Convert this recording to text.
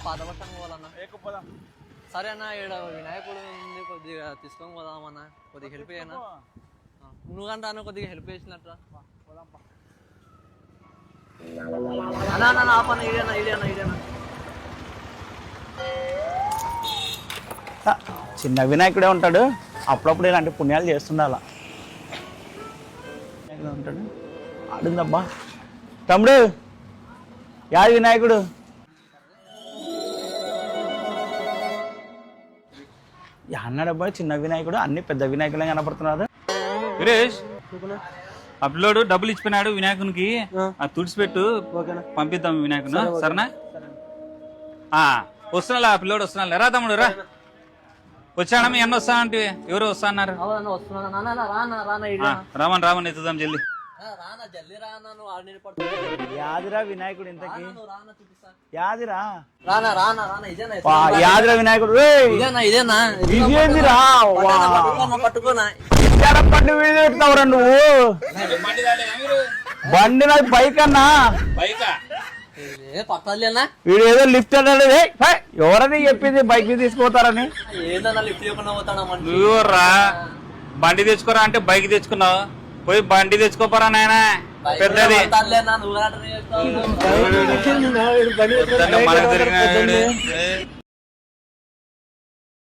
పాత పట్టణం పోవాలన్నా. సరే అన్న, ఇక్కడ వినాయకుడు ఉంది, కొద్దిగా తీసుకొని పోదామన్నా. కొద్దిగా హెల్ప్ చేయనా? నువ్వుగంట అన్న కొద్దిగా హెల్ప్ చేసినట్టు అన్నా. ఆపన్న ఇదేనా ఇదేనా ఇదేనా చిన్న వినాయకుడే ఉంటాడు, అప్పుడప్పుడు ఇలాంటి పుణ్యాలు చేస్తుండాల. ఉంటాడు ఆడుందబ్బా. తమ్ముడు యాది వినాయకుడు? అన్నాడబ్బా చిన్న వినాయకుడు, అన్ని పెద్ద వినాయకులే కనపడుతున్నారు. సురేష్, ఆ పిల్లోడు డబ్బులు ఇచ్చిపోయినాడు వినాయకునికి, తుడిచిపెట్టు, పంపిద్దాం వినాయకుని. సరేనా? వస్తున్నా, ఆ పిల్లోడు వస్తున్నా. రా తమ్ముడు రా. వచ్చాడా? మీ అన్న వస్తా అంటే ఎవరు వస్తా అన్నారు? రామని ఎత్తుదాం జల్ది. యాదిరా వినాయకుడు ఇంతకి? యాదిరా యాదిరా వినాయకుడు? ఇదేనా ఇదేందిరా? పట్టుకోనా పండు వీడి పెడతావురా నువ్వు? బండి నాది బైక్ అన్నా. వీడు ఏదో లిఫ్ట్ అన్నాడు. ఎవరని చెప్పింది బైక్ మీద తీసుకుపోతారని? నువ్వురా బండి తెచ్చుకోరా అంటే బైక్ తెచ్చుకున్నావు. పోయి బండి తెచ్చుకోపోరా నాయన, పెద్దది. మనకు